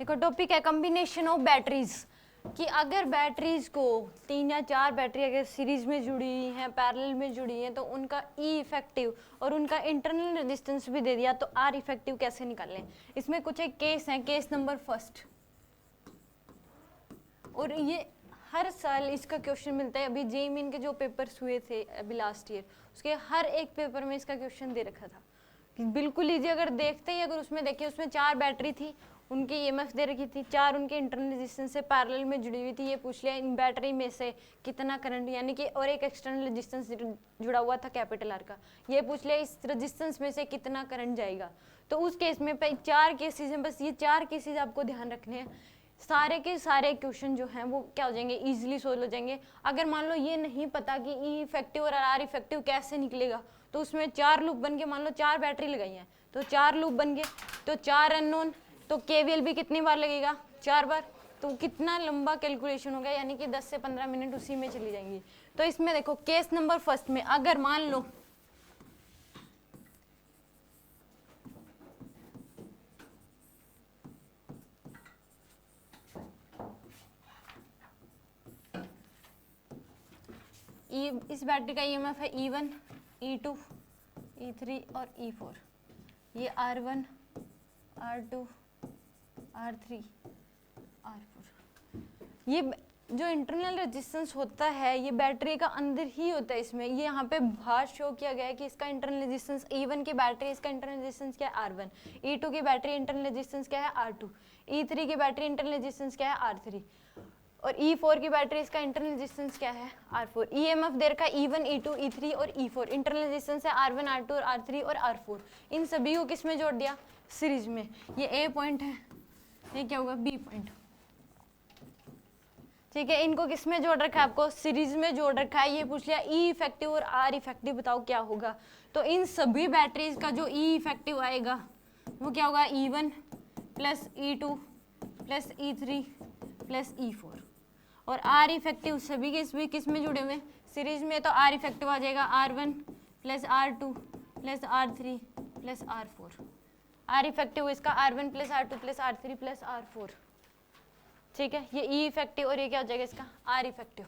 देखो टॉपिक है combination of batteries, कि अगर बैटरीज को 3 या 4 बैटरी अगर सीरीज में जुड़ी हुई हैं, पैरेलल में जुड़ी हैं, तो उनका ई इफेक्टिव और उनका इंटरनल रेजिस्टेंस भी दे दिया, तो आर इफेक्टिव कैसे निकालें। इसमें कुछ एक केस है, केस नंबर फर्स्ट, और ये हर साल इसका क्वेश्चन मिलता है। अभी जेईई मेन के जो पेपर्स हुए थे अभी लास्ट ईयर, उसके हर एक पेपर में इसका क्वेश्चन दे रखा था कि बिल्कुल लीजिए, अगर देखते ही अगर उसमें देखिए उसमें 4 बैटरी थी, उनकी ईएमएफ दे रखी थी, 4 उनके इंटरनल रेजिस्टेंस से पैरेलल में जुड़ी हुई थी। ये पूछ लिया इन बैटरी में से कितना करंट, यानी कि और एक एक्सटर्नल रेजिस्टेंस जुड़ा हुआ था कैपिटल आर का, ये पूछ लिया इस रेजिस्टेंस में से कितना करंट जाएगा। तो उस केस में 4 केसेज हैं, बस ये 4 केसेज आपको ध्यान रखने हैं। सारे के सारे क्वेश्चन जो हैं वो क्या हो जाएंगे, इजीली सोल्व हो जाएंगे। अगर मान लो ये नहीं पता कि ई इफेक्टिव और आर इफेक्टिव कैसे निकलेगा, तो उसमें 4 लूप बन के, मान लो 4 बैटरी लगाई हैं तो 4 लूप बन गए, तो 4 अननोन, तो केवीएल भी कितनी बार लगेगा, 4 बार, तो कितना लंबा कैलकुलेशन हो गया, यानी कि 10 से 15 मिनट उसी में चली जाएंगी। तो इसमें देखो केस नंबर फर्स्ट में अगर मान लो इस बैटरी का ईएमएफ है E1, E2, E3 और E4, ये R1, R2, R3, R4। ये जो इंटरनल रेजिस्टेंस होता है ये बैटरी का अंदर ही होता है। इसमें ये यहाँ पे बाहर शो किया गया है कि इसका इंटरनल रेजिस्टेंस E1 की बैटरी, इसका इंटरनल रेजिस्टेंस क्या है R1, E2 की बैटरी इंटरनल रेजिस्टेंस क्या है R2, E3 की बैटरी इंटरनल रेजिस्टेंस क्या है R3, और E4 की बैटरी इसका इंटरनल रेजिस्टेंस क्या है R4। ईएमएफ दे रखा है E1, E2, E3 और E4, इंटरनल रेजिस्टेंस है R1, R2 और R3 और R4। इन सभी को किस में जोड़ दिया, सीरीज में। ये A पॉइंट है, ये क्या होगा B पॉइंट, ठीक है। इनको किस में जोड़ रखा है, आपको सीरीज में जोड़ रखा है। ये पूछ लिया ई इफेक्टिव और आर इफेक्टिव बताओ क्या होगा। तो इन सभी बैटरीज का जो ई इफेक्टिव आएगा वो क्या होगा, E1 plus E2 plus E3 plus E4, और आर इफेक्टिव सभी के किस में जुड़े हुए, सीरीज में। तो आर इफेक्टिव आ जाएगा R1 plus R2 plus R3 plus R4। R effective इसका R1 plus R2 plus R3 plus R4, ठीक है। ये ई इफेक्टिव और ये क्या हो जाएगा इसका आर इफेक्टिव।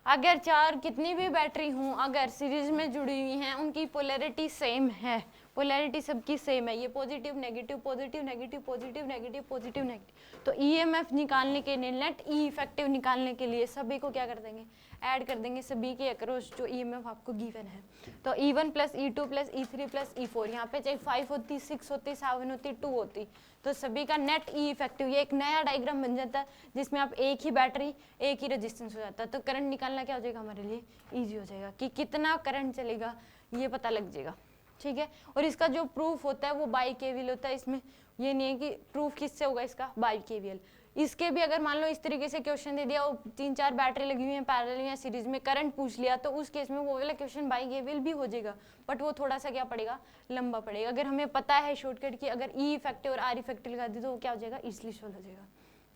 अगर 4 कितनी भी बैटरी हूँ अगर सीरीज में जुड़ी हुई हैं, उनकी पोलैरिटी सेम है, पोलैरिटी सबकी सेम है, ये positive negative positive negative positive negative positive negative, तो ईएमएफ निकालने के लिए, नेट ई इफेक्टिव निकालने के लिए सभी को क्या कर देंगे, ऐड कर देंगे सभी के अक्रॉस जो ईएमएफ आपको गिवन है। तो E1 plus E2 plus E3 plus E4, यहाँ पे चाहे 5 होती, 6 होती, 7 होती, 2 होती, तो सभी का नेट ई इफेक्टिव। ये एक नया डायग्राम बन जाता है जिसमें आप एक ही बैटरी एक ही रेजिस्टेंस हो जाता है, तो करंट निकालना क्या हो जाएगा हमारे लिए ईजी हो जाएगा, कि कितना करंट चलेगा ये पता लग जाएगा, ठीक है। और इसका जो प्रूफ होता है वो बाई केवीएल होता है। इसमें ये नहीं है कि प्रूफ किससे होगा, इसका बाई केवीएल। इसके भी अगर मान लो इस तरीके से क्वेश्चन दे दिया और 3-4 बैटरी लगी हुई है पैरेलल या सीरीज में, करंट पूछ लिया, तो उस केस में वो वाला क्वेश्चन बाई केवीएल भी हो जाएगा, बट वो थोड़ा सा क्या पड़ेगा, लंबा पड़ेगा। अगर हमें पता है शॉर्टकट की, अगर ई इफेक्टिव और आर इफेक्टिव लगा दी तो वो क्या हो जाएगा, इजिली सोल्व हो जाएगा,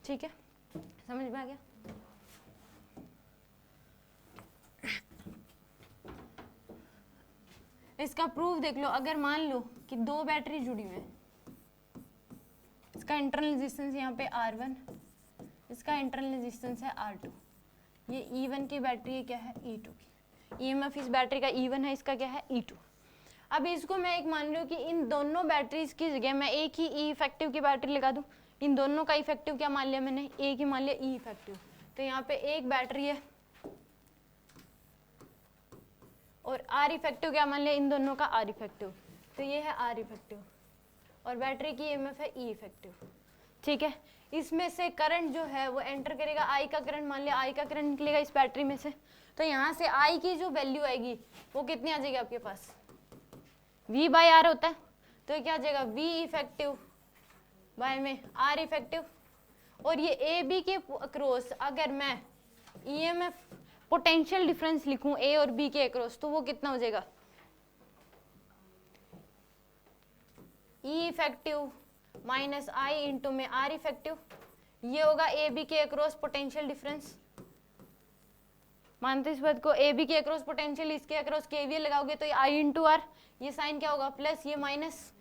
ठीक है। समझ में आ गया। इसका प्रूफ देख लो। अगर मान लो कि 2 बैटरी जुड़ी हुई है, इसका इंटरनल रेजिस्टेंस यहाँ पे R1, इसका इंटरनल रेजिस्टेंस है R2, ये E1 की बैटरी है क्या है E2 की, ईएमएफ इस बैटरी का E1 है, इसका क्या है E2। अब इसको मैं एक मान लो कि इन दोनों बैटरीज की जगह मैं एक ही ई इफेक्टिव की बैटरी लगा दूं। इन दोनों का इफेक्टिव क्या मान लिया मैंने, एक ही मान लिया ई इफेक्टिव। तो यहाँ पे एक बैटरी है और आर इफेक्टिव क्या मान लिया, इन दोनों का आर इफेक्टिव, तो ये है आर इफेक्टिव, और बैटरी की ईएमएफ है ई इफेक्टिव, ठीक है। इसमें से करंट जो है वो एंटर करेगा, आई का करंट मान लिया, आई का करंट निकलेगा इस बैटरी में से, तो यहाँ से आई की जो वैल्यू आएगी वो कितनी आ जाएगी आपके पास, V बाई आर होता है, तो ये क्या आ जाएगा V इफेक्टिव बाय में आर इफेक्टिव। और ये ए बी के अक्रॉस अगर मैं ईएमएफ पोटेंशियल डिफरेंस लिखूं ए और बी के अक्रॉस, तो वो कितना हो जाएगा, ई इफेक्टिव माइनस आई इंटू में आर इफेक्टिव, ये होगा ए बी के अक्रॉस पोटेंशियल डिफरेंस। मानते इस बात को, ए बी के अक्रॉस पोटेंशियल, इसके अक्रॉस केवीएल लगाओगे तो ये आई इंटू आर, ये साइन क्या होगा प्लस, ये माइनस,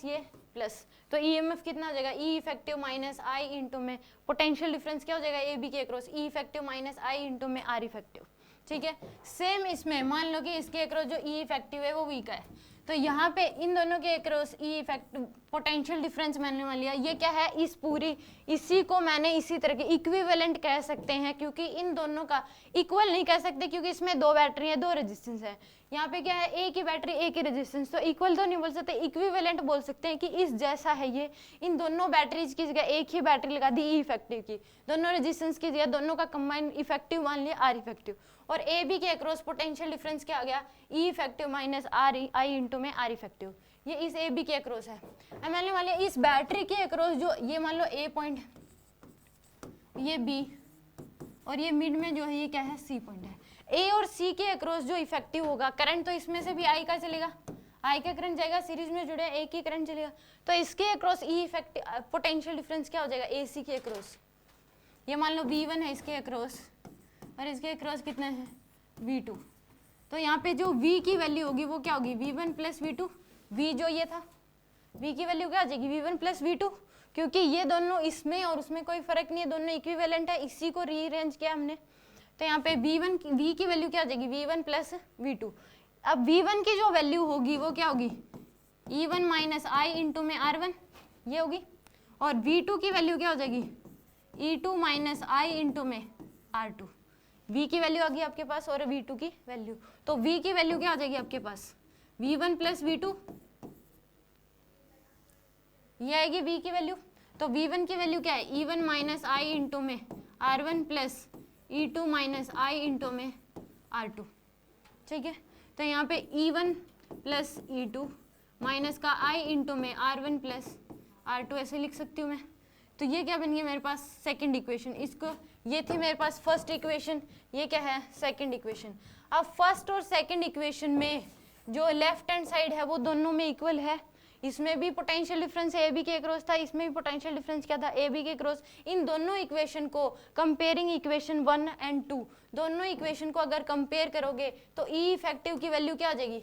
ये प्लस, तो ईएमएफ कितना हो जाएगा, ई इफेक्टिव माइनस आई इंटू में पोटेंशियल डिफरेंस क्या हो जाएगा ए बी के अक्रॉस, ई इफेक्टिव माइनस आई इंटू में आर इफेक्टिव। ठीक है, सेम इसमें मान लो कि इसके अक्रॉस जो ई इफेक्टिव है वो वी का है, तो यहाँ पे इन दोनों के अक्रॉस ई इफेक्टिव पोटेंशियल डिफरेंस मैंने मान लिया, ये क्या है, इस पूरी इसी को मैंने इसी तरह के इक्विवेलेंट कह सकते हैं, क्योंकि इन दोनों का इक्वल नहीं कह सकते क्योंकि इसमें दो बैटरी है, दो रेजिस्टेंस है, यहाँ पे क्या है एक ही बैटरी एक ही रेजिस्टेंस, तो इक्वल तो नहीं बोल सकते, इक्विवेलेंट बोल सकते हैं कि इस जैसा है ये, इन दोनों बैटरीज की जगह एक ही बैटरी लगा दी ई इफेक्टिव की, दोनों रेजिस्टेंस की जगह दोनों का कंबाइंड इफेक्टिव मान लिया आर इफेक्टिव, और ए बी के अक्रॉस पोटेंशियल डिफरेंस क्या आ गया, E effective minus R I into में आर इफेक्टिव, ये इस ए बी के अक्रॉस है। अब मैंने मान लिया इस बैटरी के अक्रॉस जो ये मान लो ए पॉइंट, ये बी, और ये मिड में जो है ये क्या है सी पॉइंट है, ए और सी के अक्रॉस जो इफेक्टिव होगा करंट, तो इसमें से भी आई का चलेगा, आई का करंट जाएगा, सीरीज में जुड़े एक ही करंट चलेगा, तो इसके अक्रॉस ई इफेक्टिव पोटेंशियल डिफरेंस क्या हो जाएगा ए सी के अक्रॉस, ये मान लो V1 है इसके अक्रॉस और इसके अक्रॉस कितना है V2, तो यहाँ पे जो V की वैल्यू होगी वो क्या होगी V1 प्लस V2, V जो ये था V की वैल्यू क्या आ जाएगी V1 प्लस V2, क्योंकि ये दोनों इसमें और उसमें कोई फर्क नहीं है, दोनों इक्विवेलेंट है, इसी को रीअरेंज किया हमने, तो यहाँ पे V की वैल्यू क्या आ जाएगी V1 प्लस V2। अब V1 की जो वैल्यू होगी वो क्या होगी E1 माइनस आई इंटू में R1 ये होगी, और V2 की वैल्यू क्या हो जाएगी E2 माइनस आई इंटू में R2। V की वैल्यू आ गई आपके पास और V2 की वैल्यू, तो V की वैल्यू क्या आ जाएगी आपके पास V1 प्लस V2, ये आएगी V की वैल्यू, तो V1 की वैल्यू क्या है E1 माइनस आई इंटू में R1 प्लस E2 माइनस आई इंटू में R2। ठीक है, तो यहाँ पे E1 प्लस E2 माइनस का I इंटू में R1 प्लस R2 ऐसे लिख सकती हूँ मैं, तो ये क्या बन गया मेरे पास सेकंड इक्वेशन, इसको ये थी मेरे पास फर्स्ट इक्वेशन, ये क्या है सेकंड इक्वेशन। अब फर्स्ट और सेकंड इक्वेशन में जो लेफ्ट हैंड साइड है वो दोनों में इक्वल है, इसमें भी पोटेंशियल डिफरेंस ए बी के अक्रॉस था, इसमें भी पोटेंशियल डिफरेंस क्या था ए बी के अक्रॉस। इन दोनों इक्वेशन को कंपेयरिंग इक्वेशन 1 एंड 2, दोनों इक्वेशन को अगर कंपेयर करोगे तो ई इफेक्टिव की वैल्यू क्या आ जाएगी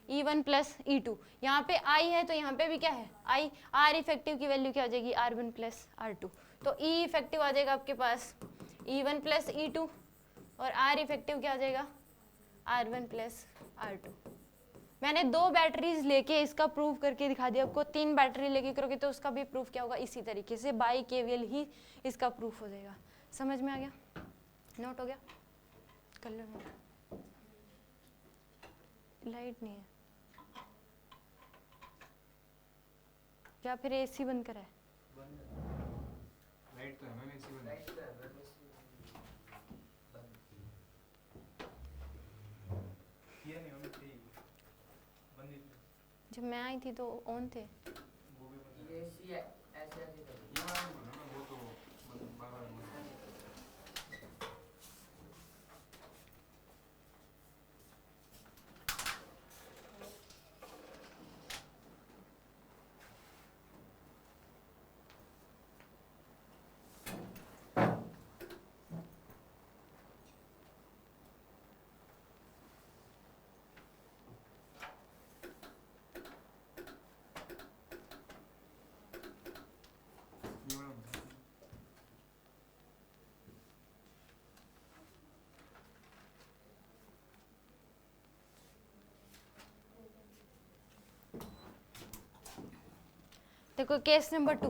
E1 प्लस E2, यहाँ पे I है तो यहाँ पे भी क्या है I, R इफेक्टिव की वैल्यू क्या आ जाएगी R1 प्लस R2, तो E इफेक्टिव आ जाएगा आपके पास E1 प्लस E2 और R इफेक्टिव क्या आ जाएगा R1 प्लस R2। मैंने दो बैटरीज लेके इसका प्रूफ करके दिखा दिया आपको, तीन बैटरी लेके करोगे तो उसका भी प्रूफ क्या होगा इसी तरीके से, बाई KVL ही इसका प्रूफ हो जाएगा। समझ में आ गया, नोट हो गया, कर लो नोट। लाइट नहीं है क्या, फिर AC बंद करा है? लाइट तो है मैम, AC बंद है। किया नहीं होनी थी, बंद ही थी। जब मैं आई थी तो ऑन थे। वो भी बंद है। AC ऐसे यहाँ वो तो बार-बार देखो केस नंबर 2,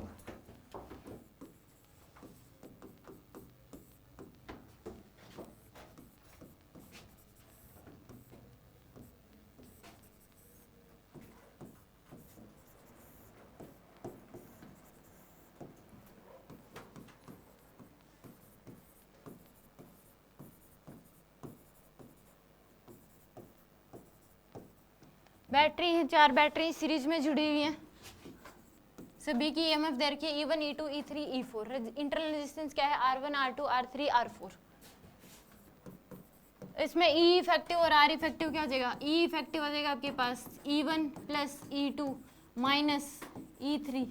बैटरी है, चार बैटरी सीरीज में जुड़ी हुई हैं, सभी की EMF दे रखी है E1 E2 E3 E4, internal resistance क्या है R1 R2 R3 R4। इसमें E इफेक्टिव और R इफेक्टिव क्या हो जाएगा, E इफेक्टिव हो जाएगा आपके पास E1 plus E2 minus E3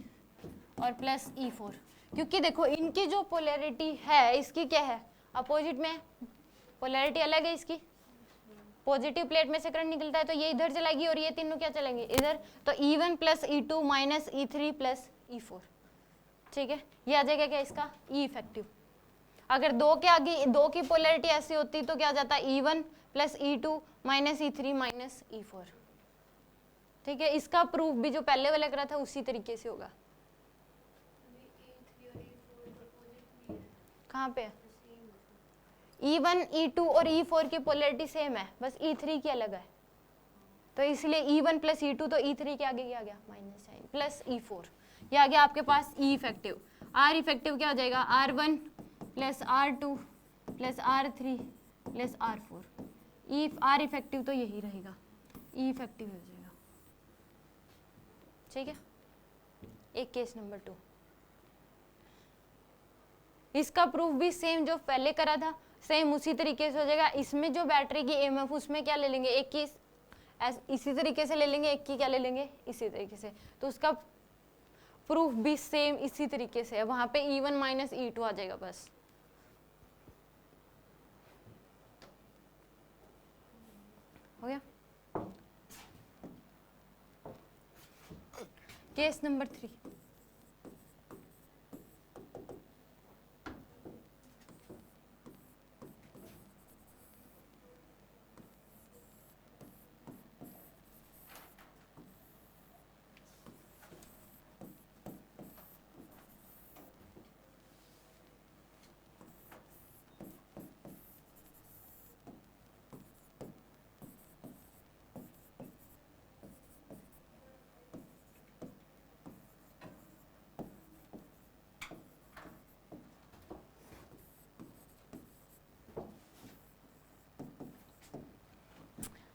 और प्लस E4, क्योंकि देखो इनकी जो पोलैरिटी है इसकी क्या है अपोजिट में, पोलैरिटी अलग है इसकी, पॉजिटिव प्लेट में से करंट निकलता है तो ये इधर चलाएगी और ये तीनों क्या चलेंगे इधर, तो E1 plus E2 minus E3 plus E4, ठीक है। ये आ जाएगा क्या इसका ई इफेक्टिव। अगर दो के आगे दो की पोलैरिटी ऐसी होती तो क्या आ जाता E1 plus E2 minus E3 minus E4, ठीक है। इसका प्रूफ भी जो पहले वाला करा था उसी तरीके से होगा। कहाँ पे E1 E2 और E4 की पोलैरिटी सेम है, बस E3 की अलग है, तो इसलिए E1 प्लस E2 तो E3 के आगे क्या आ गया माइनस साइन प्लस E4, ये आ गया आपके पास ई इफेक्टिव। आर इफेक्टिव क्या हो जाएगा R1 plus R2 plus R3 plus R4, E R effective तो यही रहेगा, ई इफेक्टिव हो जाएगा, ठीक है। एक केस नंबर 2, इसका प्रूफ भी सेम जो पहले करा था सेम उसी तरीके से हो जाएगा। इसमें जो बैटरी की EMF उसमें क्या ले लेंगे, एक की इसी तरीके से ले लेंगे, एक की क्या ले लेंगे इसी तरीके से, तो उसका प्रूफ भी सेम इसी तरीके से है। वहां पे E1 माइनस E2 आ जाएगा बस। हो गया। केस नंबर 3,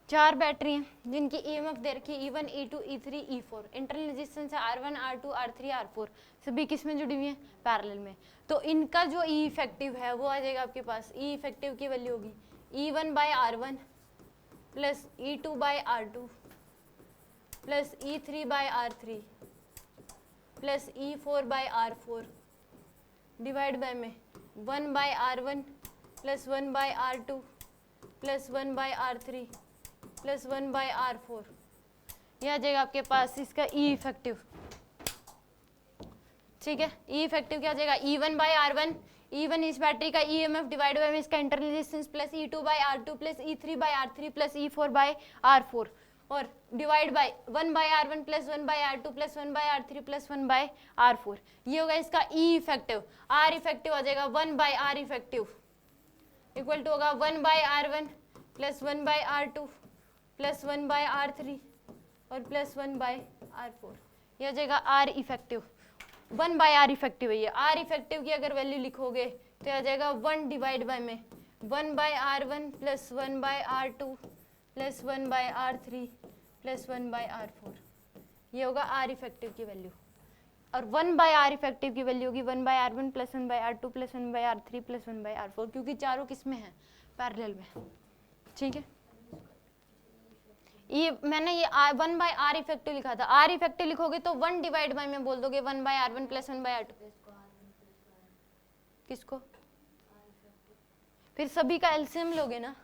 चार बैटरी हैं जिनकी EMF दे रखी है E1 E2 E3 E4, internal resistance है R1 R2 R3 R4, सभी किस में जुड़ी हुई हैं पैरेलल में। तो इनका जो ई इफेक्टिव है वो आ जाएगा आपके पास, ई इफेक्टिव की वैल्यू होगी E1 by R1 plus E2 by R2 plus E3 by R3 plus E4 by R4 divide by में 1 by R1 plus 1 by R2 plus 1 by R3 plus 1 by R4, यह आ जाएगा आपके पास इसका ई इफेक्टिव, ठीक है। ई effective क्या आ जाएगा E1 by R1, E1 इस बैटरी का EMF डिवाइड बाय में इसका internal resistance plus E2 by R2 plus E3 by R3 plus E4 by R4 और divide by 1 by R1 plus 1 by R2 plus 1 by R3 plus 1 by R4, ये होगा इसका E effective. R effective आ जाएगा 1 by R effective equal to होगा 1 by R1 plus 1 by R2 plus 1 by R3 और plus 1 by R4, ये हो जाएगा R effective. 1 by R effective है ये। आर इफेक्टिव की अगर वैल्यू लिखोगे तो आ जाएगा 1 डिवाइड बाय में 1 by R1 plus 1 by R2 plus 1 by R3 plus 1 by R4, ये होगा आर इफेक्टिव की वैल्यू। और 1 बाई आर इफेक्टिव की वैल्यू होगी 1 by R1 plus 1 by R2 plus 1 by R3 plus 1 by R4, क्योंकि चारों किस में है पैरेलल में, ठीक है। ये मैंने ये 1 बाई आर इफेक्टिव लिखा था, आर इफेक्टिव लिखोगे तो 1 डिवाइड बाय में बोल दोगे 1 by R1 plus 1 by R2, किसको फिर सभी का एलसीएम लोगे ना।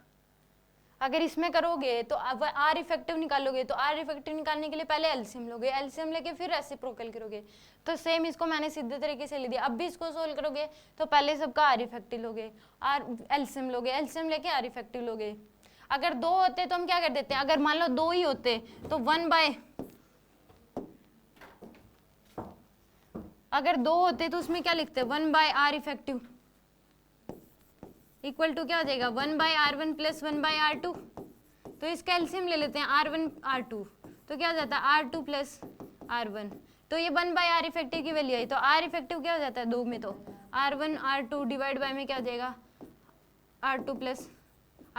अगर इसमें करोगे तो आर इफेक्टिव निकालोगे तो आर इफेक्टिव निकालने के लिए पहले एलसीएम लोगे, एलसीएम लेके फिर रेसिप्रोकल करोगे, तो सेम इसको मैंने सीधे तरीके से ले दिया। अब भी इसको सोल्व करोगे तो पहले सबका आर इफेक्टिव लोगे, आर एलसीएम लोगे, एलसीएम लेके आर इफेक्टिव लोगे। अगर 2 होते तो हम क्या कर देते हैं, अगर मान लो 2 ही होते तो 1 बाय, अगर 2 होते तो उसमें क्या लिखते 1 by R effective equal to क्या हो जाएगा 1 by R1 plus 1 by R2, तो इसका एलसीएम ले लेते हैं R1 R2, तो क्या हो जाता है R2 प्लस R1, तो ये 1 बाई आर इफेक्टिव की वैल्यू आई, तो आर इफेक्टिव क्या हो जाता है 2 में तो R1 R2 डिवाइड बाय में क्या हो जाएगा R2 plus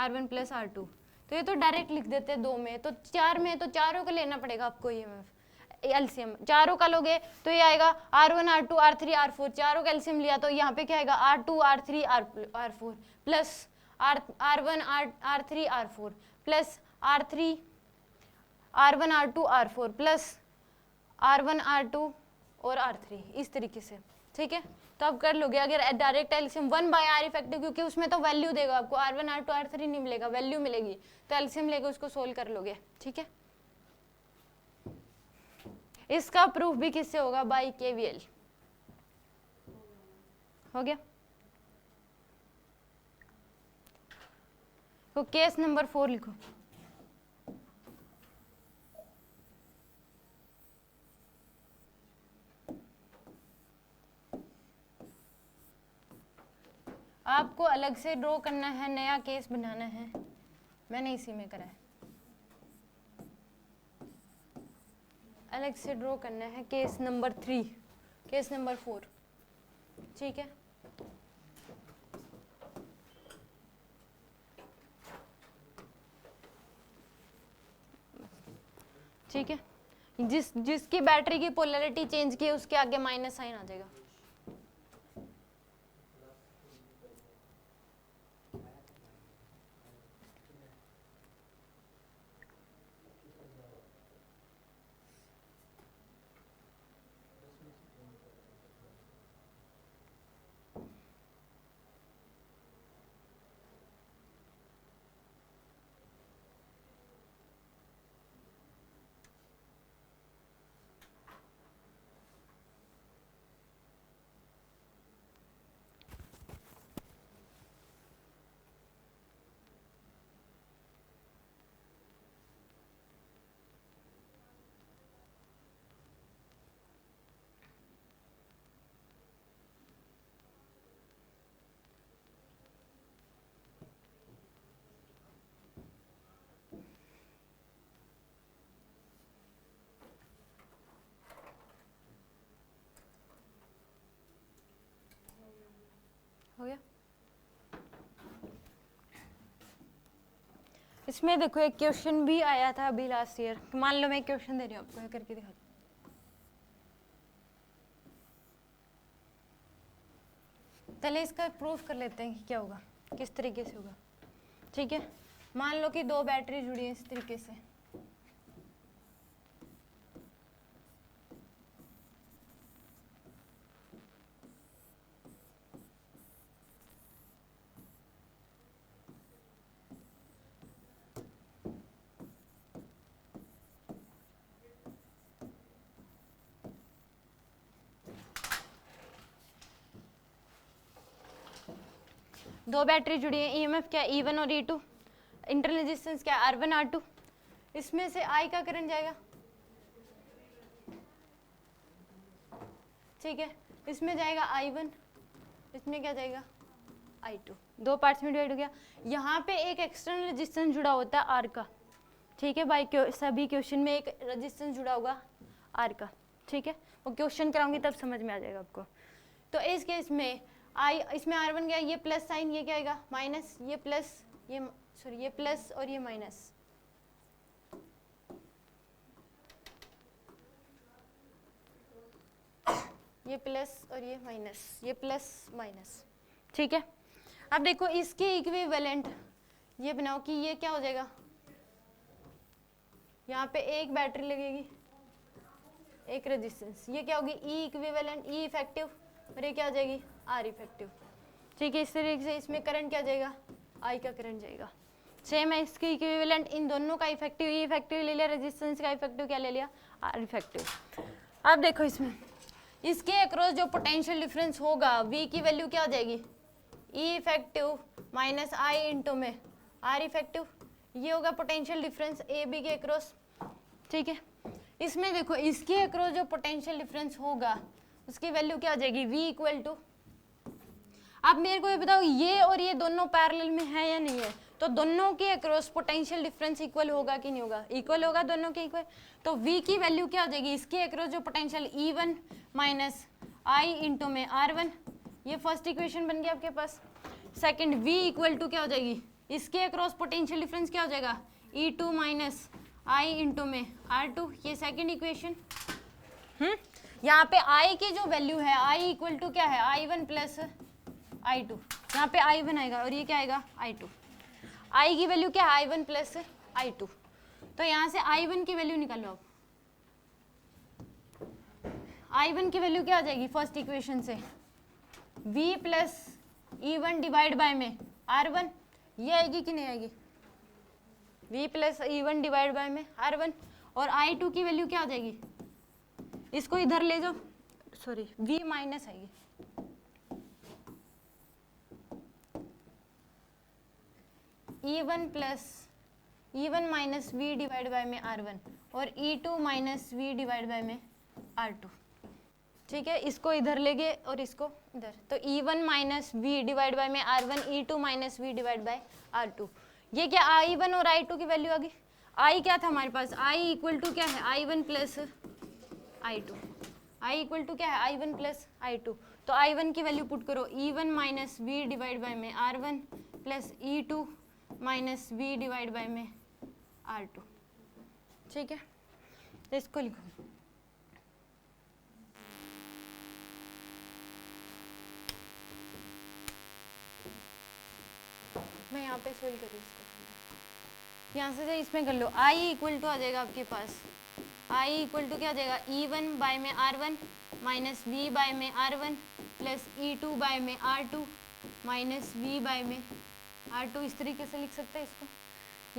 R1 plus R2, तो ये तो डायरेक्ट लिख देते हैं 2 में, तो 4 में तो चारों का लेना पड़ेगा आपको EMF एलसीएम, चारों का लोगे तो ये आएगा R1 R2 R3 R4, चारों का एलसीएम लिया तो यहाँ पे क्या आएगा R2 R3 R4 plus R1 R3 R4 plus R3 R1 R2 R4 plus R1 R2 और R3 इस तरीके से, ठीक है। तो आप कर लोगे अगर डायरेक्ट एलसीएम 1/r इफेक्टिव, क्योंकि उसमें तो वैल्यू देगा आपको, R1 R2 R3 नहीं मिलेगा, वैल्यू मिलेगी, तो एलसीएम लेके उसको सोल्व कर लोगे, ठीक है। इसका प्रूफ भी किससे होगा, बाय KVL। हो गया। तो केस नंबर 4 लिखो। आपको अलग से ड्रॉ करना है, नया केस बनाना है, मैंने इसी में करा है। अलग से ड्रॉ करना है केस नंबर 3, केस नंबर 4, ठीक है। ठीक है, जिसकी बैटरी की पोलैरिटी चेंज की उसके आगे माइनस साइन आ जाएगा। हो गया। इसमें देखो एक क्वेश्चन भी आया था अभी लास्ट ईयर, मान लो मैं क्वेश्चन दे रही हूँ आपको, ये करके दिखा दो। पहले इसका प्रूफ कर लेते हैं कि क्या होगा, किस तरीके से होगा, ठीक है। मान लो कि दो बैटरी जुड़ी है इस तरीके से, दो बैटरी जुड़ी है, ईएमएफ क्या है E1 और E2, इंटरनल रेजिस्टेंस क्या है R1 R2। इसमें से I का करंट जाएगा, ठीक है, इसमें जाएगा I1, इसमें क्या जाएगा I2, दो पार्ट्स में डिवाइड हो गया। यहाँ पे एक एक्सटर्नल रेजिस्टेंस जुड़ा होता है R का, ठीक है भाई, सभी क्वेश्चन में एक रेजिस्टेंस जुड़ा होगा R का, ठीक है। वो क्वेश्चन कराऊंगी तब समझ में आ जाएगा आपको। तो इस केस में इसमें R1 क्या है, ये प्लस साइन, ये क्या आएगा माइनस, ये प्लस, ये सॉरी ये प्लस और ये माइनस, ये प्लस और ये माइनस, ये प्लस माइनस, ठीक है। अब देखो इसके इक्विवेलेंट ये बनाओ कि ये क्या हो जाएगा, यहाँ पे एक बैटरी लगेगी, एक रेजिस्टेंस, ये क्या होगी E इक्विवेलेंट, E इफेक्टिव, और ये क्या हो जाएगी R इफेक्टिव, ठीक है। इस तरीके से इसमें करंट क्या जाएगा, I का करंट जाएगा। सेम है इसके इक्विवेलेंट, इन दोनों का इफेक्टिव E इफेक्टिव ले लिया, रेजिस्टेंस का इफेक्टिव क्या ले लिया R इफेक्टिव। अब देखो इसमें इसके अक्रॉस जो पोटेंशियल डिफरेंस होगा V की वैल्यू क्या हो जाएगी, E effective minus I into में R इफेक्टिव, ये होगा पोटेंशियल डिफरेंस ए बी के अक्रॉस, ठीक है। इसमें देखो इसके अक्रॉस जो पोटेंशियल डिफरेंस होगा उसकी वैल्यू क्या हो जाएगी, V इक्वल टू, अब मेरे को ये बताओ ये और ये दोनों पैरेलल में है या नहीं है, तो दोनों के अक्रॉस पोटेंशियल डिफरेंस इक्वल होगा कि नहीं होगा, इक्वल होगा, दोनों के इक्वल। तो V की वैल्यू क्या हो जाएगी, इसके अक्रॉस जो potential E1 minus I into में R1, ये फर्स्ट इक्वेशन बन गया आपके पास। सेकंड V इक्वल टू क्या हो जाएगी, इसके अक्रॉस पोटेंशियल डिफरेंस क्या हो जाएगा E2 माइनस I इंटू में R2, ये सेकंड इक्वेशन। यहाँ पे I की जो वैल्यू है I इक्वल टू क्या है I1 प्लस I2, यहाँ पे I1 आएगा और ये क्या आएगा I2, I की वैल्यू क्या है I1 प्लस I2, तो यहाँ से I1 की वैल्यू निकालो I1 की वैल्यू क्या आ जाएगी फर्स्ट इक्वेशन से, V plus E1 divide by में R1, ये आएगी कि नहीं आएगी, V plus E1 divide by में R1। और I2 की वैल्यू क्या आ जाएगी, इसको इधर ले जाओ, सॉरी V माइनस आएगी, E1 plus E1 minus V divide by में R1 और E2 minus V divide by में R2। ठीक है, इसको इधर ले गए और इसको इधर, तो E1 minus V divide by में R1, E2 minus V divide by R2। ये क्या I1 और I2 की वैल्यू आ गई। I क्या था हमारे पास, I इक्वल टू क्या है I1 plus I2, I equal to क्या है I1 प्लस I2। तो I1 की वैल्यू पुट करो, E1 minus V divide by में R1 plus E2 minus V divide by में R2। ठीक है, तो इसको लिखो, मैं यहाँ पे सोल्व करूँ इसको, यहाँ से इसमें कर लो। I इक्वल टू आ जाएगा आपके पास, I इक्वल टू क्या आ जाएगा E1 बाय में R1 माइनस V बाय में R1 प्लस E2 बाय में R2 माइनस V बाय में R2। इस तरीके से लिख सकते हैं इसको।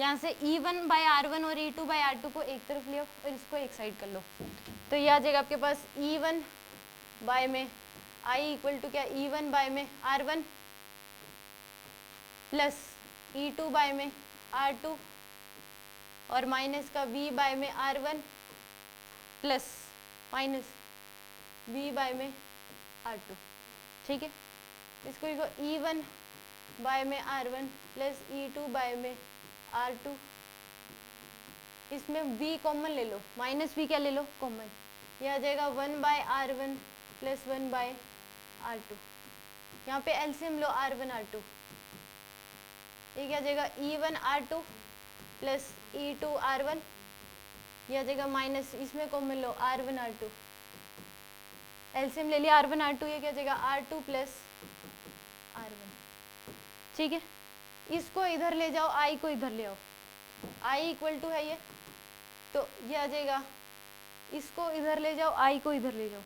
यहाँ से E1 बाय R1 और E2 बाय R2 को एक तरफ ले आओ और इसको एक साइड कर लो, तो ये आ जाएगा आपके पास E1 बाय में I इक्वल टू क्या E1 बाय में R1 प्लस E2 बाय में R2 और माइनस का V बाय में R1 plus minus V bye में R2। ठीक है, इसको लिखो E1 बाय में R1 प्लस E2 बाय में R2, इसमें V कॉमन ले लो, माइनस V क्या ले लो कॉमन, यह आ जाएगा 1 bye R1 plus 1 bye R2। यहाँ पे एलसीएम लो R1 R2, ये क्या आ जाएगा E1 R2 plus E2 R1, यह आ जाएगा माइनस, इसमें कॉमन लो R1 R2, एलसीएम ले लिया R1 R2, ये क्या आ जाएगा R2 प्लस R1। ठीक है, इसको इधर ले जाओ, I को इधर ले आओ, I इक्वल टू है ये, तो ये आ जाएगा, इसको इधर ले जाओ, I को इधर ले जाओ,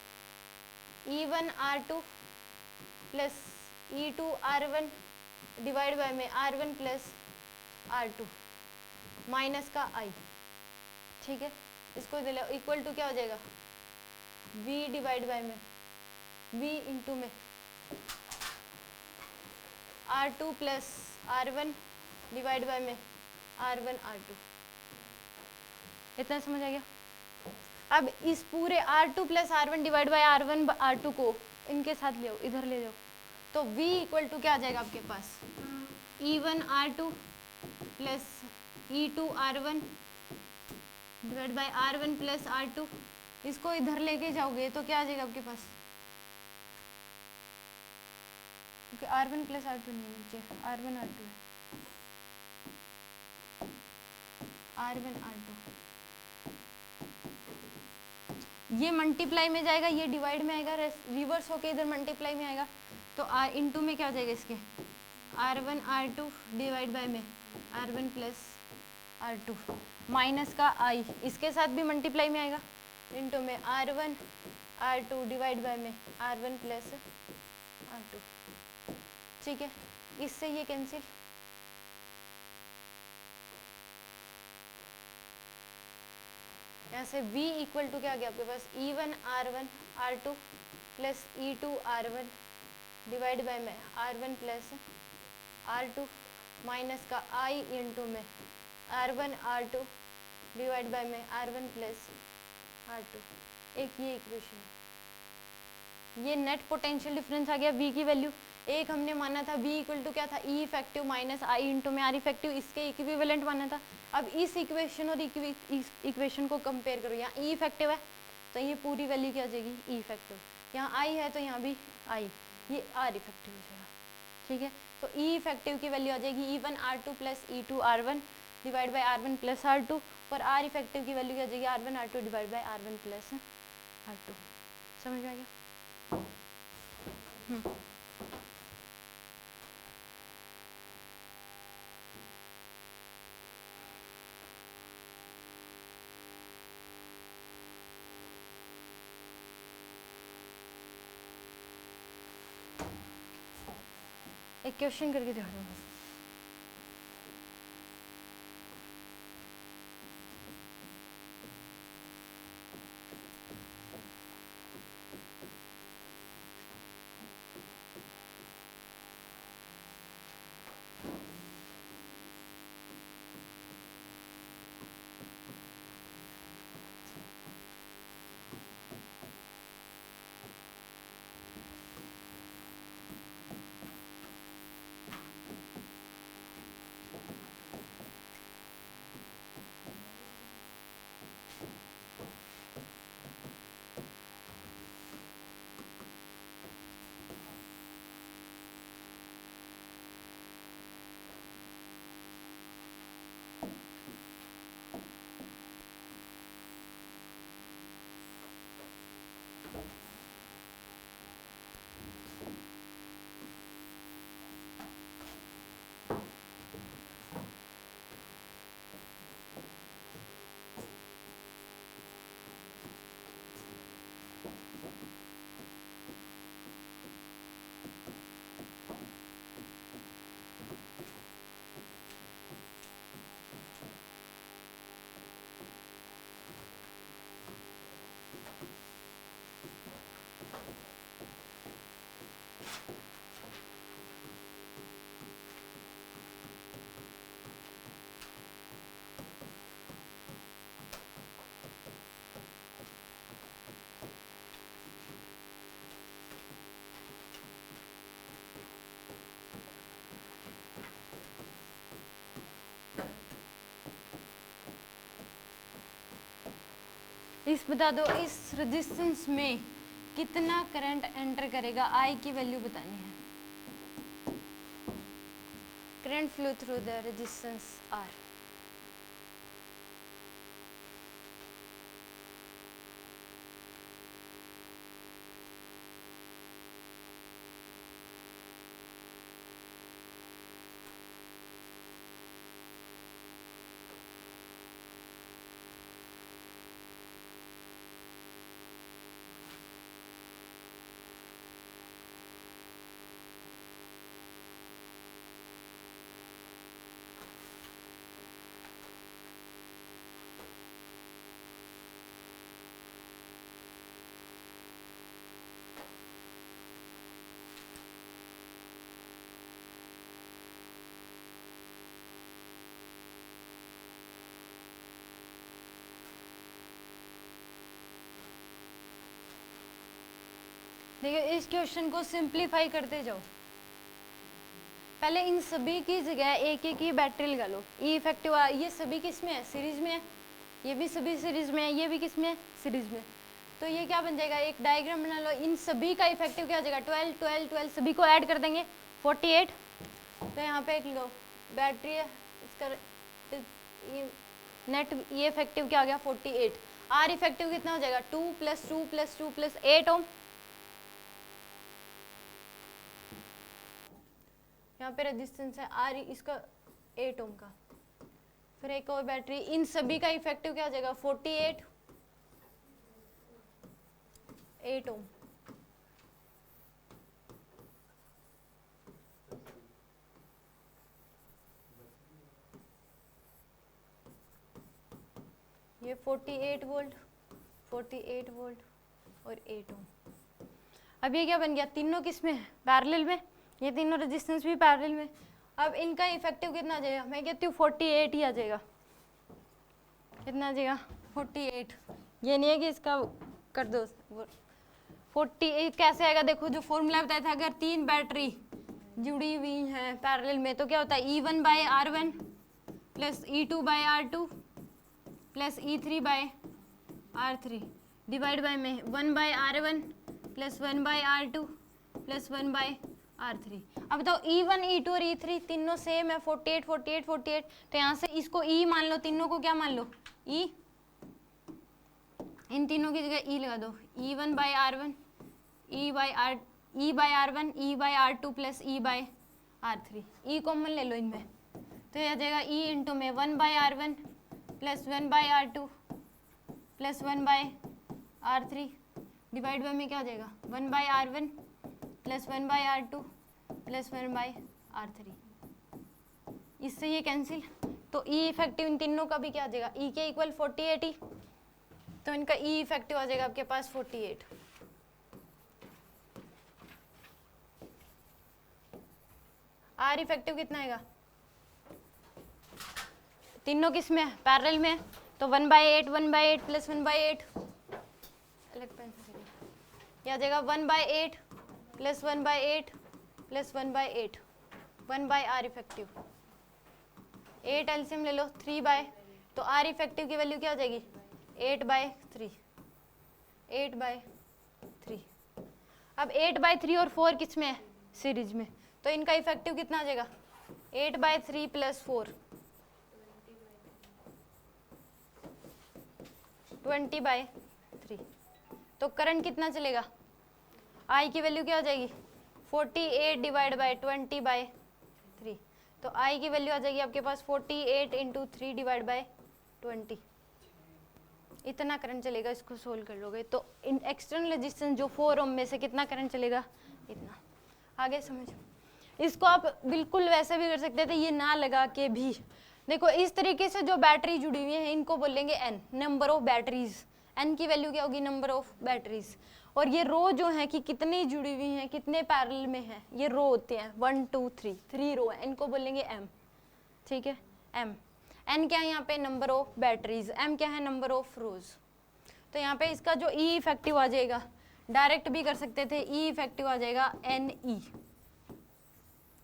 E1 R2 plus E2 R1 divide by में R1 प्लस R2 माइनस का I। ठीक है, इसको इधर ले इक्वल टू क्या हो जाएगा V डिवाइड बाय में V इंटू में R2 plus R1 divide by में R1 R2। इतना समझ आ गया। अब इस पूरे R2 plus R1 divide by R1 R2 को इनके साथ ले आओ, इधर ले जाओ, तो V इक्वल टू क्या आ जाएगा आपके पास E1 R2 plus E2 R1 divide by R1 plus R2। इसको इधर लेके जाओगे तो क्या आ जाएगा आपके पास, R1 प्लस R2 नहीं, नीचे R1 R2 है, R1 R2, ये मल्टीप्लाई में जाएगा, ये डिवाइड में आएगा, रिवर्स होके इधर मल्टीप्लाई में आएगा, तो R इंटू में क्या हो जाएगा इसके R1 R2 डिवाइड बाय में R1 प्लस R2 माइनस का I, इसके साथ भी मल्टीप्लाई में आएगा, इंटू में R1 R2 डिवाइड बाय में R1 प्लस R2। ठीक है, इससे ये कैंसिल, यहाँ से V इक्वल टू क्या आ गया आपके पास E1 R1 R2 plus E2 R1 divide by में R1 प्लस R2 माइनस का I इंटू में R1 R2 डिवाइड बाय में R1 प्लस R2। एक ये इक्वेशन है, ये नेट पोटेंशियल डिफरेंस आ गया V की वैल्यू। एक हमने माना था V इक्वल टू क्या था E effective minus I into में R इफेक्टिव, इसके इक्विवेलेंट माना था। अब इस इक्वेशन और इस इक्वेशन को कंपेयर करो, यहाँ E इफेक्टिव है तो ये पूरी वैल्यू क्या आ जाएगी E इफेक्टिव, यहाँ I है तो यहाँ भी I, ये R इफेक्टिव हो जाएगा। ठीक है, तो E इफेक्टिव की वैल्यू आ जाएगी E1 R2 plus E2 R1 divide by R1 plus R2, और R इफेक्टिव की वैल्यू क्या आ जाएगी R1 R2 divide by R1 plus R2। समझ में आ गया? एक क्वेश्चन करके दिखा दूँ। इस बता दो इस रेजिस्टेंस में कितना करंट एंटर करेगा, आई की वैल्यू बतानी है। Current flow through the resistance R. देखिए इस क्वेश्चन को सिंप्लीफाई करते जाओ। पहले इन सभी की जगह एक एक ही बैटरी लगा लो। ई इफेक्टिव ये सभी किस में है, सीरीज में है। ये भी सभी सीरीज में है, ये भी किस में है, सीरीज में। तो ये क्या बन जाएगा, एक डायग्राम बना लो। इन सभी का इफेक्टिव क्या हो जाएगा, 12 12 12 सभी को ऐड कर देंगे 48। तो यहाँ पे एक लो बैटरी है, इसका नेट ये इफेक्टिव क्या आ गया 48। आर इफेक्टिव कितना हो जाएगा 2 + 2 + 2 + 8 ओम। यहाँ पे रेजिस्टेंस है आर, इसका 8 ओम का। फिर एक और बैटरी, इन सभी का इफेक्टिव क्या आ जाएगा 48 8 ओम। ये 48 वोल्ट 48 वोल्ट और 8 ओम। अब ये क्या बन गया, तीनों किस में पैरेलल में, ये तीनों रेजिस्टेंस भी पैरेलल में। अब इनका इफेक्टिव कितना आ जाएगा, मैं कहती हूँ 48 ही आ जाएगा। कितना आ जाएगा 48। ये नहीं है कि इसका कर दो 48 कैसे आएगा, देखो जो फॉर्मूला बताया था, अगर तीन बैटरी जुड़ी हुई हैं पैरेलल में तो क्या होता है E1/R1 + E2/R2 + E3/R3 divide by में 1/R1 + 1/R2 + 1/R3। अब बताओ E1 E2 और E3 तीनों सेम है 48 48 48। तो यहाँ से इसको E मान लो, तीनों को क्या मान लो E, इन तीनों की जगह E लगा दो। E1/R1 E/R1 E/R2 + E/R3। E common ले लो इनमें, तो ये आ जाएगा E इंटू में 1/R1 + 1/R2 + 1/R3 divide by में क्या आ जाएगा 1/R1 plus 1/R2 plus 1/R3, इससे ये कैंसिल, तो ई इफेक्टिव इन तीनों का भी क्या आ जाएगा, ई के इक्वल 48 ही, तो इनका ई इफेक्टिव आ जाएगा आपके पास 48। आर इफेक्टिव कितना आएगा, तीनों किस में है, पैरेलल में, तो 1/8 1/8 प्लस 1/8, अलग पेन से क्या आ जाएगा, 1/8 plus 1/8 plus 1/8, 1/R effective, 8 LCM ले लो, 3 तो आर इफेक्टिव की वैल्यू क्या हो जाएगी, 8/3, 8/3। अब 8/3 और 4 किस में है, सीरीज में, तो इनका इफेक्टिव कितना आ जाएगा, 8/3 प्लस 4, 20/3। तो करंट कितना चलेगा, आई की वैल्यू क्या हो जाएगी, 48 डिवाइड बाई 20/3, तो आई की वैल्यू आ जाएगी आपके पास 48 इंटू 3 डिवाइड बाई 20, इतना करंट चलेगा। इसको सोल्व कर लोगे तो इन एक्सटर्नल रेजिस्टेंस जो 4 ओम में से कितना करंट चलेगा, इतना। आगे समझो, इसको आप बिल्कुल वैसे भी कर सकते थे, ये ना लगा के भी। देखो इस तरीके से जो बैटरी जुड़ी हुई है इनको बोलेंगे N, number of batteries, N की वैल्यू क्या होगी, नंबर ऑफ बैटरीज। और ये रो जो है कि कितनी जुड़ी हुई हैं, कितने पैरेलल में हैं, ये रो होते हैं 1 2 3, 3 रो है, इनको बोलेंगे एम, ठीक है, एम। एन क्या है यहाँ पे, नंबर ऑफ बैटरीज, एम क्या है, नंबर ऑफ रोज। तो यहाँ पे इसका जो ई इफेक्टिव आ जाएगा, डायरेक्ट भी कर सकते थे, ई इफेक्टिव आ जाएगा एन ई,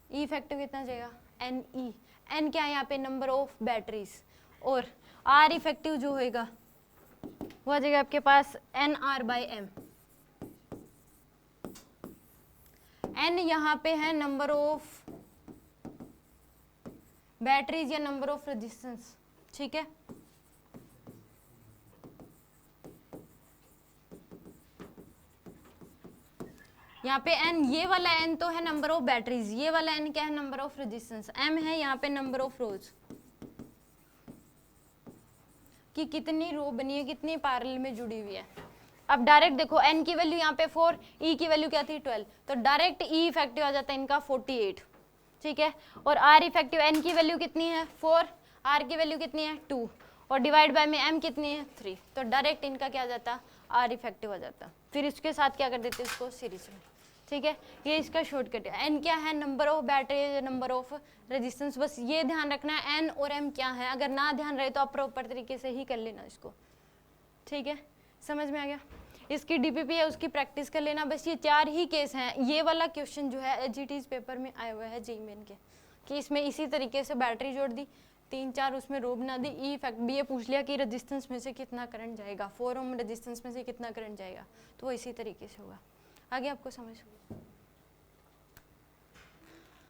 ई इफेक्टिव कितना जाएगा, एन ई, एन क्या है यहाँ पे, नंबर ऑफ बैटरीज, और आर इफेक्टिव जो होएगा वो आ जाएगा आपके पास N R by M. N यहाँ पे है नंबर ऑफ बैटरीज या नंबर ऑफ रेजिस्टेंस, ठीक है। यहाँ पे एन, ये वाला एन तो है नंबर ऑफ बैटरीज, ये वाला एन क्या है, नंबर ऑफ रेजिस्टेंस, एम है यहाँ पे नंबर ऑफ रोज, कि कितनी रो बनी है, कितनी पैरेलल में जुड़ी हुई है। अब डायरेक्ट देखो एन की वैल्यू यहाँ पे 4, ई की वैल्यू क्या थी 12, तो डायरेक्ट ई इफेक्टिव आ जाता है इनका 48, ठीक है। और आर इफेक्टिव, एन की वैल्यू कितनी है 4, आर की वैल्यू कितनी है 2, और डिवाइड बाय में एम कितनी है 3, तो डायरेक्ट इनका क्या आ जाता, आर इफेक्टिव आ जाता। फिर इसके साथ क्या कर देते हैं, इसको सीरीज में, ठीक है। ये इसका शॉर्टकट है। एन क्या है, number of battery, number of resistance, बस ये ध्यान रखना है एन और एम क्या है। अगर ना ध्यान रहे तो आप प्रॉपर तरीके से ही कर लेना इसको, ठीक है, समझ में आ गया। इसकी डीपीपी है उसकी प्रैक्टिस कर लेना। बस ये 4 ही केस हैं। ये वाला क्वेश्चन जो है एचजीटीज पेपर में आया हुआ है जेईई मेन के, कि इसमें इसी तरीके से बैटरी जोड़ दी, 3-4 उसमें रो बना दी, ई इफेक्ट भी ये पूछ लिया कि रेजिस्टेंस में से कितना करंट जाएगा, 4 ओम रेजिस्टेंस में से कितना करंट जाएगा, तो वो इसी तरीके से होगा। आगे आपको समझ